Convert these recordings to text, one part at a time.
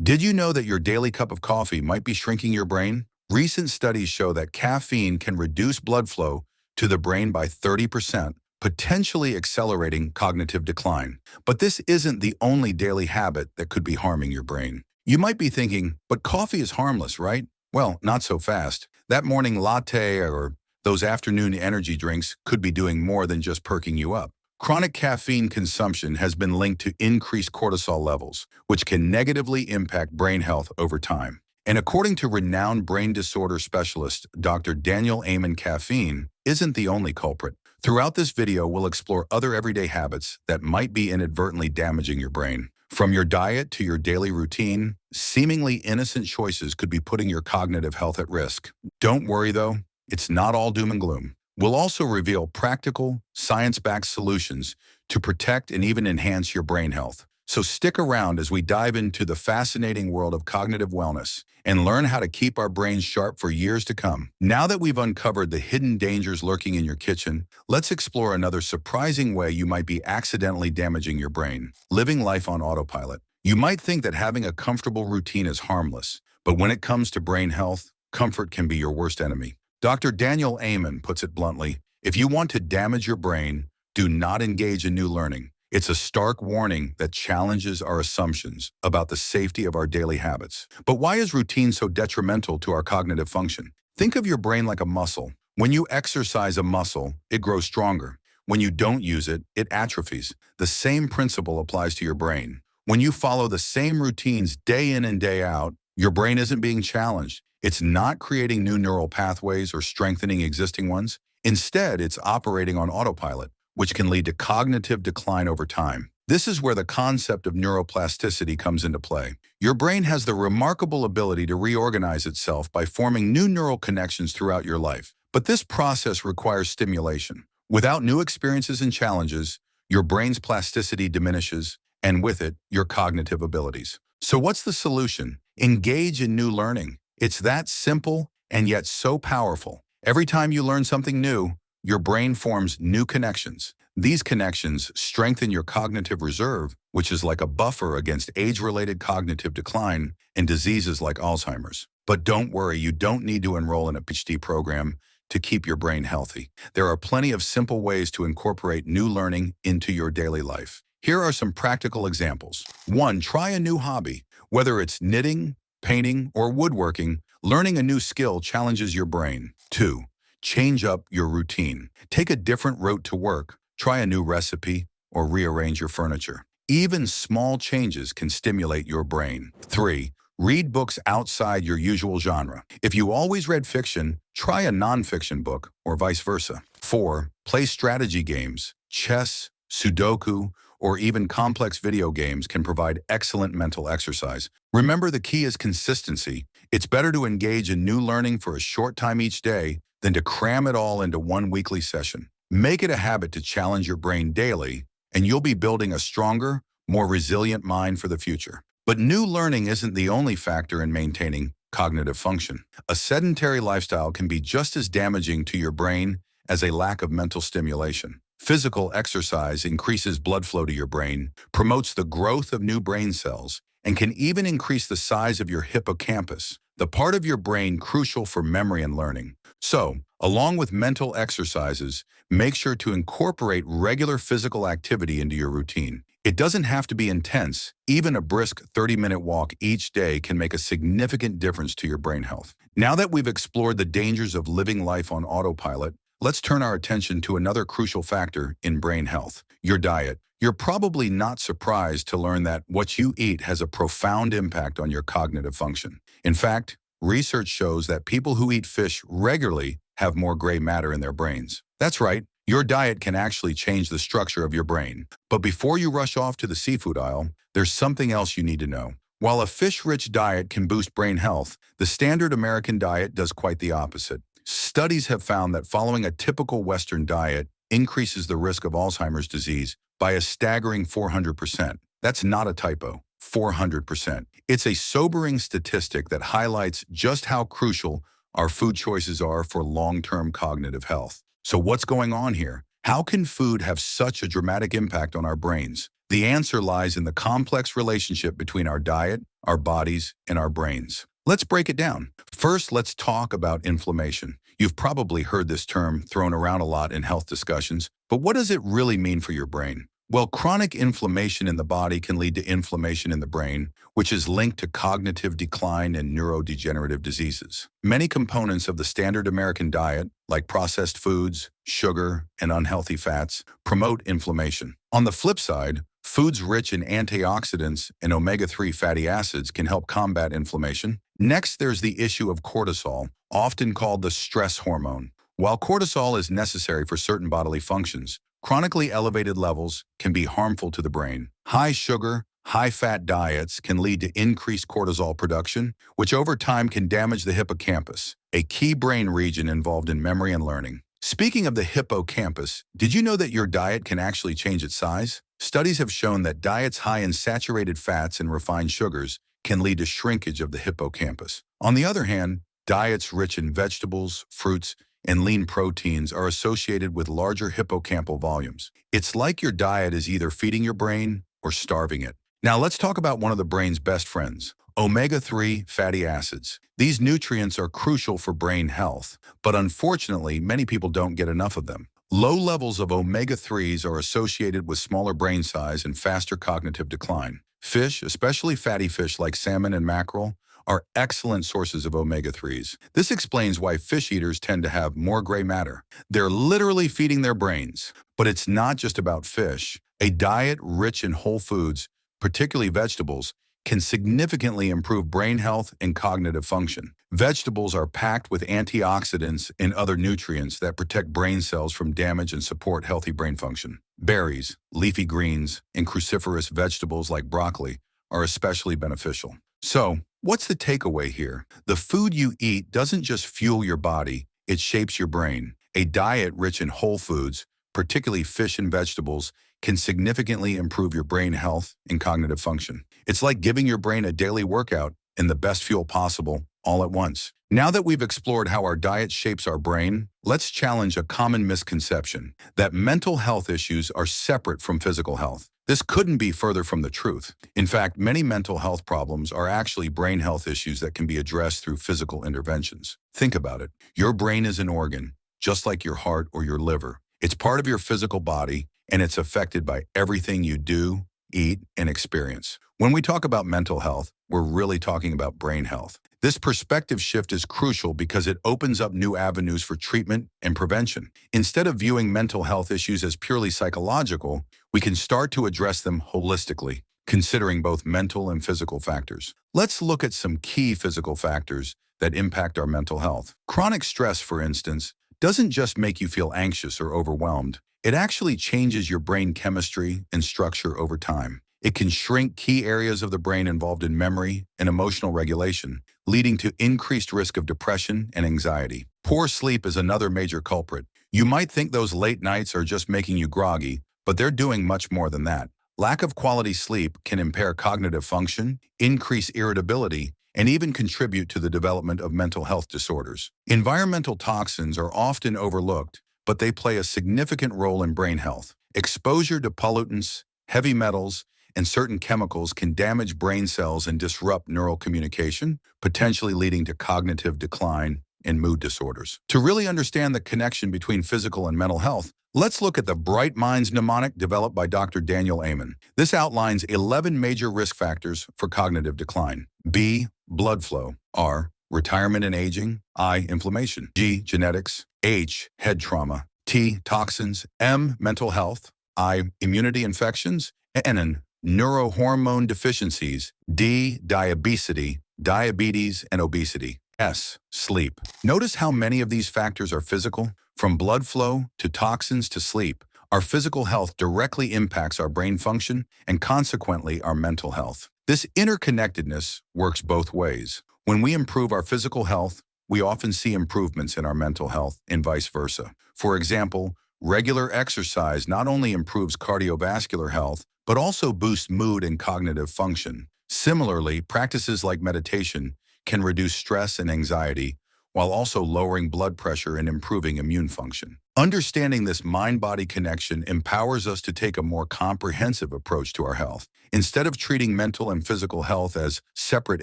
Did you know that your daily cup of coffee might be shrinking your brain? Recent studies show that caffeine can reduce blood flow to the brain by 30%, potentially accelerating cognitive decline. But this isn't the only daily habit that could be harming your brain. You might be thinking, but coffee is harmless, right? Well, not so fast. That morning latte or those afternoon energy drinks could be doing more than just perking you up. Chronic caffeine consumption has been linked to increased cortisol levels, which can negatively impact brain health over time. And according to renowned brain disorder specialist Dr. Daniel Amen, caffeine isn't the only culprit. Throughout this video, we'll explore other everyday habits that might be inadvertently damaging your brain. From your diet to your daily routine, seemingly innocent choices could be putting your cognitive health at risk. Don't worry though, it's not all doom and gloom. We'll also reveal practical, science-backed solutions to protect and even enhance your brain health. So stick around as we dive into the fascinating world of cognitive wellness and learn how to keep our brains sharp for years to come. Now that we've uncovered the hidden dangers lurking in your kitchen, let's explore another surprising way you might be accidentally damaging your brain: living life on autopilot. You might think that having a comfortable routine is harmless, but when it comes to brain health, comfort can be your worst enemy. Dr. Daniel Amen puts it bluntly: if you want to damage your brain, do not engage in new learning. It's a stark warning that challenges our assumptions about the safety of our daily habits. But why is routine so detrimental to our cognitive function? Think of your brain like a muscle. When you exercise a muscle, it grows stronger. When you don't use it, it atrophies. The same principle applies to your brain. When you follow the same routines day in and day out, your brain isn't being challenged. It's not creating new neural pathways or strengthening existing ones. Instead, it's operating on autopilot, which can lead to cognitive decline over time. This is where the concept of neuroplasticity comes into play. Your brain has the remarkable ability to reorganize itself by forming new neural connections throughout your life. But this process requires stimulation. Without new experiences and challenges, your brain's plasticity diminishes, and with it, your cognitive abilities. So what's the solution? Engage in new learning. It's that simple and yet so powerful. Every time you learn something new, your brain forms new connections. These connections strengthen your cognitive reserve, which is like a buffer against age-related cognitive decline and diseases like Alzheimer's. But don't worry, you don't need to enroll in a PhD program to keep your brain healthy. There are plenty of simple ways to incorporate new learning into your daily life. Here are some practical examples. 1. Try a new hobby. Whether it's knitting, painting, or woodworking, learning a new skill challenges your brain. 2. Change up your routine. Take a different route to work, try a new recipe, or rearrange your furniture. Even small changes can stimulate your brain. 3. Read books outside your usual genre. If you always read fiction, try a nonfiction book, or vice versa. 4. Play strategy games. Chess, Sudoku, or even complex video games can provide excellent mental exercise. Remember, the key is consistency. It's better to engage in new learning for a short time each day than to cram it all into one weekly session. Make it a habit to challenge your brain daily, and you'll be building a stronger, more resilient mind for the future. But new learning isn't the only factor in maintaining cognitive function. A sedentary lifestyle can be just as damaging to your brain as a lack of mental stimulation. Physical exercise increases blood flow to your brain, promotes the growth of new brain cells, and can even increase the size of your hippocampus, the part of your brain crucial for memory and learning. So, along with mental exercises, make sure to incorporate regular physical activity into your routine. It doesn't have to be intense. Even a brisk 30-minute walk each day can make a significant difference to your brain health. Now that we've explored the dangers of living life on autopilot, let's turn our attention to another crucial factor in brain health: your diet. You're probably not surprised to learn that what you eat has a profound impact on your cognitive function. In fact, research shows that people who eat fish regularly have more gray matter in their brains. That's right, your diet can actually change the structure of your brain. But before you rush off to the seafood aisle, there's something else you need to know. While a fish-rich diet can boost brain health, the standard American diet does quite the opposite. Studies have found that following a typical Western diet increases the risk of Alzheimer's disease by a staggering 400%. That's not a typo, 400%. It's a sobering statistic that highlights just how crucial our food choices are for long-term cognitive health. So what's going on here? How can food have such a dramatic impact on our brains? The answer lies in the complex relationship between our diet, our bodies, and our brains. Let's break it down. First, let's talk about inflammation. You've probably heard this term thrown around a lot in health discussions, but what does it really mean for your brain? Well, chronic inflammation in the body can lead to inflammation in the brain, which is linked to cognitive decline and neurodegenerative diseases. Many components of the standard American diet, like processed foods, sugar, and unhealthy fats, promote inflammation. On the flip side, foods rich in antioxidants and omega-3 fatty acids can help combat inflammation. Next, there's the issue of cortisol, often called the stress hormone. While cortisol is necessary for certain bodily functions, chronically elevated levels can be harmful to the brain. High sugar, high-fat diets can lead to increased cortisol production, which over time can damage the hippocampus, a key brain region involved in memory and learning. Speaking of the hippocampus, did you know that your diet can actually change its size? Studies have shown that diets high in saturated fats and refined sugars can lead to shrinkage of the hippocampus. On the other hand, diets rich in vegetables, fruits, and lean proteins are associated with larger hippocampal volumes. It's like your diet is either feeding your brain or starving it. Now let's talk about one of the brain's best friends, omega-3 fatty acids. These nutrients are crucial for brain health, but unfortunately, many people don't get enough of them. Low levels of omega-3s are associated with smaller brain size and faster cognitive decline. Fish, especially fatty fish like salmon and mackerel, are excellent sources of omega-3s. This explains why fish eaters tend to have more gray matter. They're literally feeding their brains. But it's not just about fish. A diet rich in whole foods, particularly vegetables, can significantly improve brain health and cognitive function. Vegetables are packed with antioxidants and other nutrients that protect brain cells from damage and support healthy brain function. Berries, leafy greens, and cruciferous vegetables like broccoli are especially beneficial. So, what's the takeaway here? The food you eat doesn't just fuel your body, it shapes your brain. A diet rich in whole foods, particularly fish and vegetables, can significantly improve your brain health and cognitive function. It's like giving your brain a daily workout and the best fuel possible all at once. Now that we've explored how our diet shapes our brain, let's challenge a common misconception that mental health issues are separate from physical health. This couldn't be further from the truth. In fact, many mental health problems are actually brain health issues that can be addressed through physical interventions. Think about it. Your brain is an organ, just like your heart or your liver. It's part of your physical body, and it's affected by everything you do, eat, and experience. When we talk about mental health, we're really talking about brain health. This perspective shift is crucial because it opens up new avenues for treatment and prevention. Instead of viewing mental health issues as purely psychological, we can start to address them holistically, considering both mental and physical factors. Let's look at some key physical factors that impact our mental health. Chronic stress, for instance, doesn't just make you feel anxious or overwhelmed. It actually changes your brain chemistry and structure over time. It can shrink key areas of the brain involved in memory and emotional regulation, leading to increased risk of depression and anxiety. Poor sleep is another major culprit. You might think those late nights are just making you groggy, but they're doing much more than that. Lack of quality sleep can impair cognitive function, increase irritability, and even contribute to the development of mental health disorders. Environmental toxins are often overlooked, but they play a significant role in brain health. Exposure to pollutants, heavy metals, and certain chemicals can damage brain cells and disrupt neural communication, potentially leading to cognitive decline and mood disorders. To really understand the connection between physical and mental health, let's look at the Bright Minds mnemonic developed by Dr. Daniel Amen. This outlines 11 major risk factors for cognitive decline. B, blood flow. R, retirement and aging. I, inflammation. G, genetics. H, head trauma. T, toxins. M, mental health. I, immunity infections. N, neurohormone deficiencies. D, diabetes and obesity. S, sleep. Notice how many of these factors are physical. From blood flow to toxins to sleep, our physical health directly impacts our brain function and consequently our mental health. This interconnectedness works both ways. When we improve our physical health, we often see improvements in our mental health and vice versa. For example, regular exercise not only improves cardiovascular health, but also boosts mood and cognitive function. Similarly, practices like meditation can reduce stress and anxiety, while also lowering blood pressure and improving immune function. Understanding this mind-body connection empowers us to take a more comprehensive approach to our health. Instead of treating mental and physical health as separate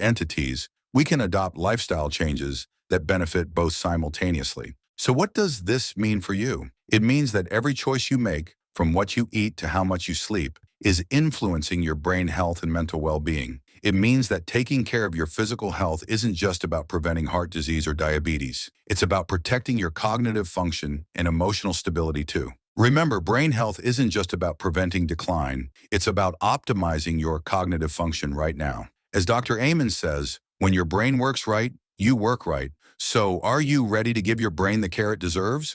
entities, we can adopt lifestyle changes that benefit both simultaneously. So what does this mean for you? It means that every choice you make, from what you eat to how much you sleep, is influencing your brain health and mental well-being. It means that taking care of your physical health isn't just about preventing heart disease or diabetes. It's about protecting your cognitive function and emotional stability too. Remember, brain health isn't just about preventing decline. It's about optimizing your cognitive function right now. As Dr. Amen says, when your brain works right, you work right. So are you ready to give your brain the care it deserves?